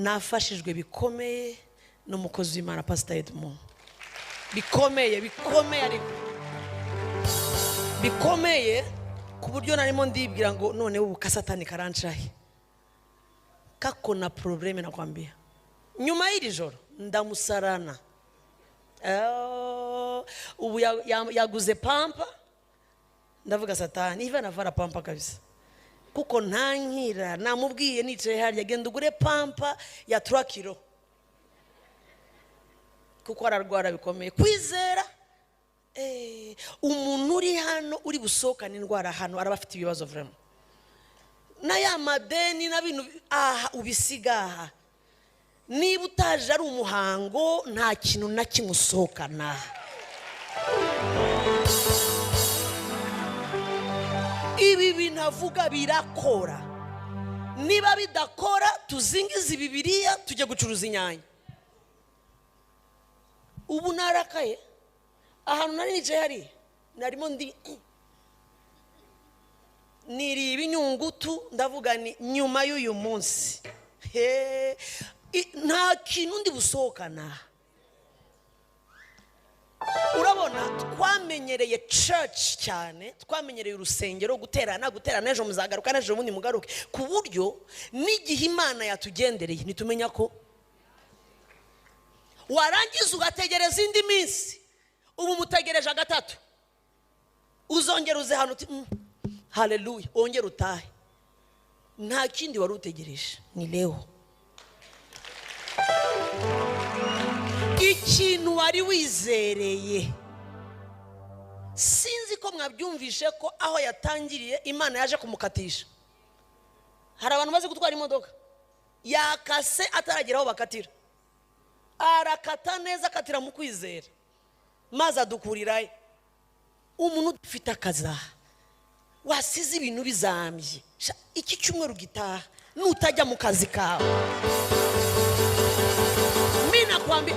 nafashijwe bikomeye n'umukozi w'Imana Pastor Edmond. Bikomeye ariko bikomeye ku buryo narimo ndibwira ngo none ubu kasatani karancahe kako na probleme nakwambia. Nyuma y'iri joro ndamusarana. Ubu yaguze pampa, ndavuga satani iva navara pampa kabisa, kuko ntankira namubwiye nicaye hari yagenda ugure pampa ya 3 kilo kuko ararwara bikomeye. Kwizera umuntu uri hano uri busokana indwara hano arabafite ibibazo vraiment na ya madeni na bintu ubisigaha. Niba utaje ari umuhango nta kintu na kimusokana. Ibi binavuga birakora. Niba bidakora tuzingize Bibiliya tujye gucuruza inyanya. Ubu narakaye ahantu nari nicaye hari narimo niri ibinyungutu ndavuga ni nyuma y'uyu munsi nta kintu ndi busokana. Urabona twamenyereye church cyane, twamenyereye urusengero guterana ejo muzagaruka n'ejo bundi mugaruke, ku buryo n'igihe Imana yatugendereye nitumenya ko warangiza ugategereza indi minsi. Ubu mutegereje gatatu uzongera uze hano haleluya ongera utahe. Nta kindi wari utegereje ni leo. Ikintu wari wizereye sinzi ko mwabyumvishe ko aho yatangiriye Imana yaje kumukatisha. Hari abantu bazi gutwara imodoka yakase atarageraho bakatira, arakata neza akatira mu Kwizera maze adukurirayo. Umuntu ufite akaza wasize ibintu bizambye iki cyumweru gitaha nutajya mu kazi kawe mina kwambi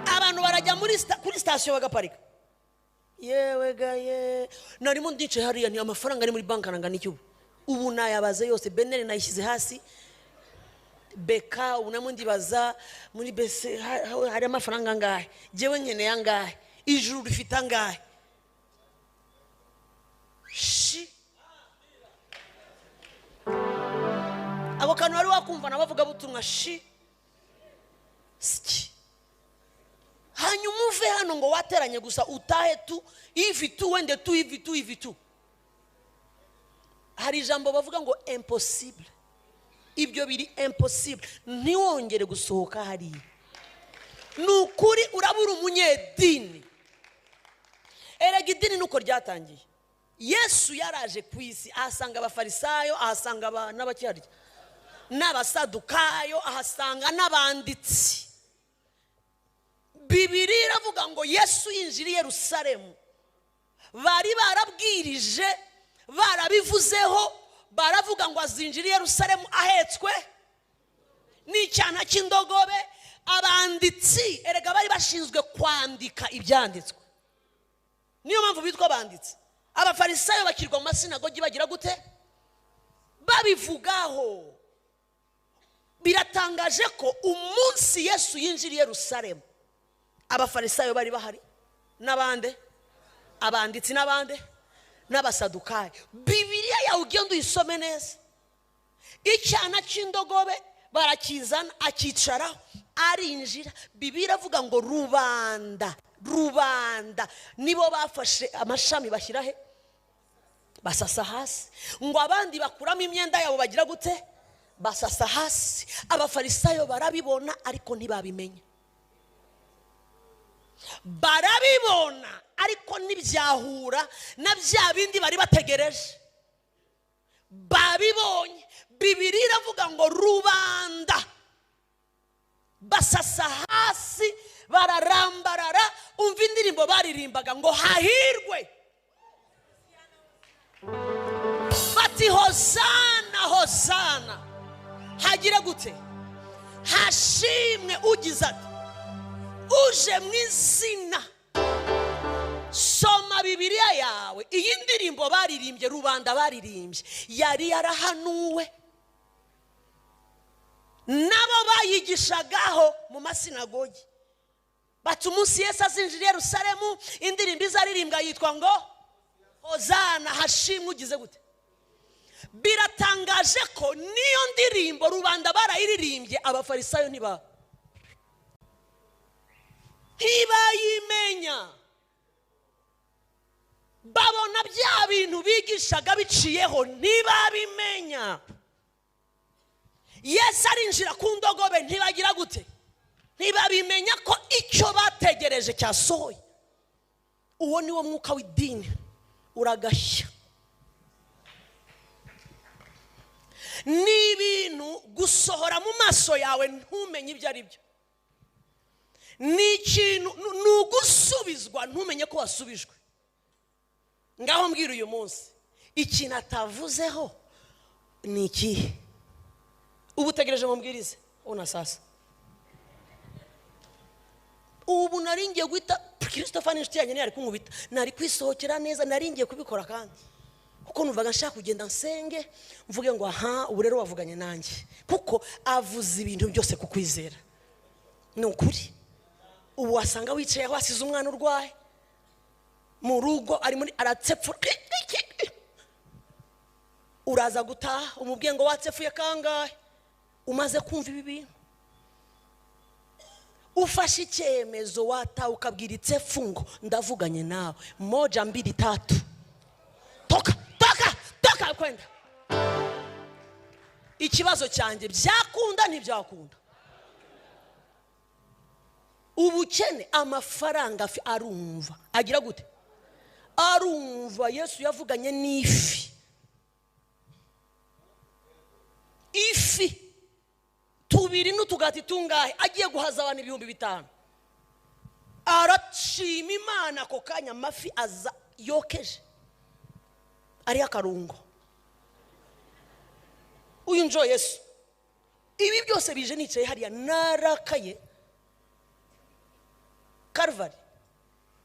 abantu barajya kuri station bagaparika. Yewe gaye narimo ndice hariya ni amafaranga ari muri bank arangana iki ubu nayabaze yose benere nayishyize hasi beka unamo ndibaza muri bese hari amafaranga ngahe jewe nkeneye ngahe ijuru rifite ngahe abo kantu wari wakumva nabavuga butumwa hanyuma uve hano ngo wateranye gusa utahe tu ivi tu wende tu ivi tu. Hari ijambo bavuga ngo impossible. Ibyo biri impossible ntiwongere gusohoka hari. Nukuri urabura umunyedini. Erega idini nuko ryatangiye. Yesu yaraje kwisi ahasanga abafarisayo, ahasanga n'abacyari n'abasadukayo, ahasanga n'abanditsi. Bibiliya iravuga ngo Yesu yinjiriye Yerusalemu bari barabwirije barabivuzeho baravuga ngo azinjiriye Yerusalemu ahetswe n'icyana cy'indogobe. Abanditsi erega bari bashinzwe kwandika ibyanditswe, niyo mpamvu bitwa abanditsi. Abafarisayo bakirwa mu masinagogi bagira gute babivugaho. Biratangaje ko umunsi Yesu yinjiriye Yerusalemu abafarisayo bari bahari n'abande abanditsi n'abande n'abasadukayo. Bibiliya yawe ugenda uyisome neza. Icyana cy'indogobe barakizana akicaraho arinjira. Bibiliya avuga ngo rubanda nibo bafashe amashami bashyira he basasa hasi, ngo abandi bakuramo imyenda yabo bagira gute basasa hasi. Abafarisayo barabibona ariko ntibabimenya. Barabibona ariko ntibyahura na bya bindi bari bategereje. Babibonye. Bibiliya iravuga ngo rubanda basasa hasi bararambarara. Umva indirimbo baririmbaga ngo hahirwe bati hosana hosana. Hagire gute hashimwe ugize ati uje mu izina. Soma soma Bibiliya yawe, iyi ndirimbo baririmbye, rubanda baririmbye, yari yarahanuwe nabo bayigishagaho mu masinagogi. Bati umunsi Yesu azinjira i Yerusalemu, indirimbo izaririmbwa yitwa ngo Hozana, hashimwe ugize gute. Biratangaje ko niyo ndirimbo rubanda barayiririmbye, abafarisayo ntibayimenya. Babona bya bintu bigishaga biciyeho, ntibabimenya. Yesu arinjira ku ndogobe, ntibagira gute, ntibabimenya ko icyo bategereje cyasohoye. Uwo ni wo mwuka w'idini, uragashya. Ni ibintu gusohora mu maso yawe ntumenye ibyo ari byo. Ni ikintu n'ugusubizwa ntumenye ko wasubijwe. Ngaho mbwira uyu munsi, ikintu atavuzeho ni ikihe? Ubu tegereje mubwirize ona sasa. Ubu naringiye guhita Christopher n'inshuti yanjye ntiyari kunkubita, nari kwisohokera neza, naringiye kubikora kandi kuko numvaga nshaka kugenda nsenge mvuge ngo aha ubu rero wavuganye nanjye, kuko avuze ibintu byose ku Kwizera. Ni ukuri. Ubu wasanga wicaye wasize umwana urwaye mu rugo, ari muri aratsepfu, uraza gutaha umubwiye ngo watsepfuye kangahe, umaze kumva ibi bintu. Ufashe icyemezo wataha ukabwira itsepfu ngo ndavuganye nawe, 1 2 3 toka kwenda. Ikibazo cyanjye byakunda ntibyakunda. Ubukene, amafaranga arumva, agira gute, arumva. Yesu yavuganye n'ifi. Ifi tubiri n'utugati tungahe, agiye guhaza abantu 5,000. Arashima Imana ako kanya, amafi aza yokeje, ari akarungo. Uyu njo Yesu. Ibi byose bije nicaye hariya narakaye Calvary.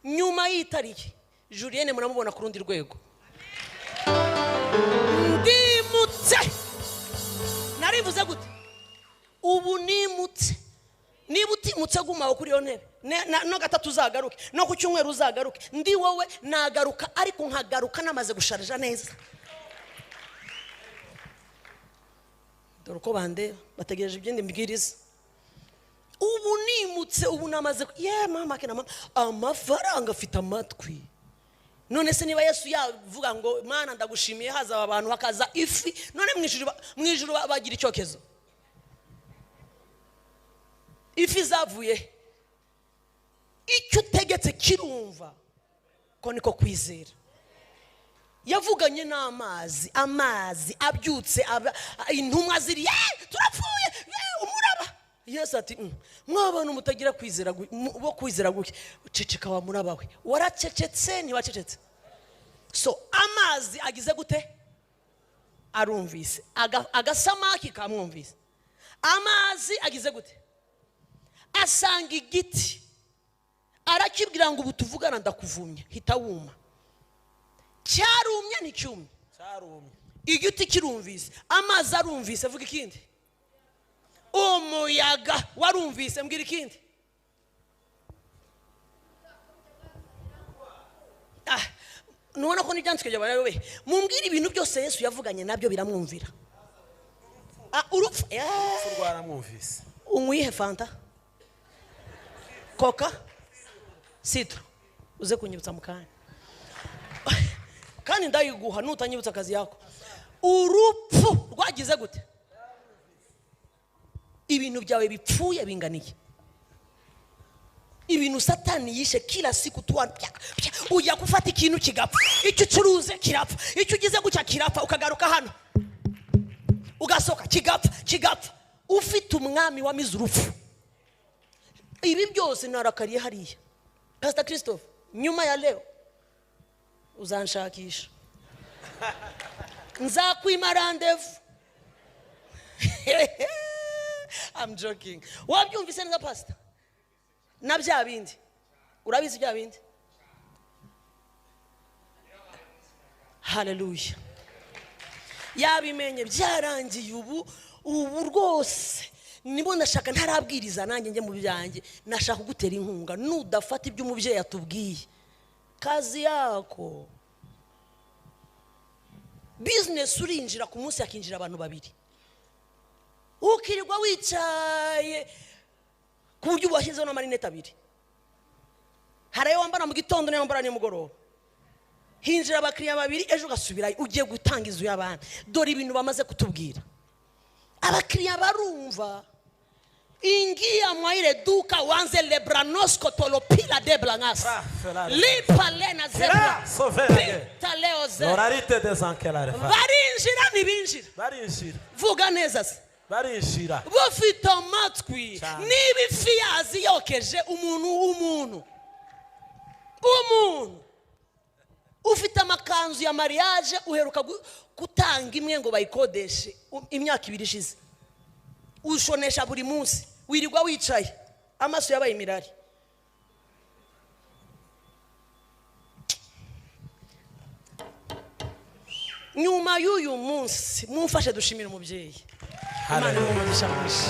Nyuma y'itariki Julienne muramubona ku rundi rwego. Ndimutse. Narivuze gute? Ubu nimutse. Niba utimutse gumaho kuri yo ntebe, no gatatu uzagaruke, no ku cyumweru uzagaruke, ndi wowe nagaruka, ariko nkagaruka namaze gusharija neza. Dore ko bande bategereje ibindi mbwiriza. Ubu nimutse, ubu namaze mama ke na mama, amafaranga afite amatwi. None se niba Yesu yavuga ngo Mana ndagushimiye, haza abantu hakaza ifi, none mwijuru bagira icyokezo. Ifi zavuye, icyo utegetse kirumva. Ko niko Kwizera yavuganye n'amazi, amazi abyutse, intumwa ziri turapfuye, umuraba. Yesu ati mwabana mutagira kwizera, bo kwizera guke, ceceka wa muraba we, waracecetse ntiwacecetse. So amazi agize gute, arumvise, agasamaki kamwumvise. Amazi agize gute, asanga igiti, arakibwira ngo ubu tuvugana ndakuvumye, hita wuma. Cyarumye n'icyumye, cyarumye. Igiti kirumvise, amazi arumvise, vuga ikindi. Umuyaga warumvise, mbwira ikindi. Nubona ko n'ibyanditswe byabaye we, mumbwira ibintu byose Yesu yavuganye nabyo biramwumvira. Urupfu rwaramwumvise. Umwihe fanta, Coca, Citro, uze kunyibutsa mukanya. Kandi ndayiguha nutanyibutsa akazi yako. Urupfu rwagize gute, ibintu byawe bipfuye binganiye. Ibintu Satani yishe kila siku tuwa ujya gufata ikintu kigapfa, icyo curuze kirapfa, icyo ugize gucya kirapfa, ukagaruka hano ugasoka kigapfa. Ufite umwami wamize urupfu. Ibi byose narakariye hariya. Pastor Christophe, nyuma ya leo uzanshakisha, nzakwima rendezvous. I'm joking. Wabyumvise neza pastor? Na bya bindi urabizi bya bindi haleluya. Yabimenye byarangiye ubu rwose nibo ndashaka ntarabwiriza nanjye njye mu byanjye, nashaka kugutera inkunga nudafata ibyo umubyeyi atubwiye. Kazi yako business urinjira ku munsi yakinjira abantu babiri, ukirirwa wicaye ku buryo ubashyizeho n'amarinete abiri, harayo wambara mu gitondo niyo wambara nimugoroba, hinjira abakiriya babiri ejo gasubirayo ugiye gutanga izu y'abandi. Dore ibintu bamaze kutubwira, abakiriya barumva. Ingia mwaile duka wanze lebranosco tolopila de blangas lipa lena zebra pita leo ze L'oralité des enquêtes. barinjira nibinjira Barinjira. vuga neza se Barinjira. bufite amatwi n'ibifiyazi yokeje umuntu ufite amakanzu ya mariage uheruka gutanga imwe ngo bayikodeshe imyaka 2 ishize, ushonesha buri munsi, wirirwa wicaye amaso yabaye imirari. Nyuma y'uyu munsi mumfashe dushimira umubyeyi. Imana imugisha mwinshi.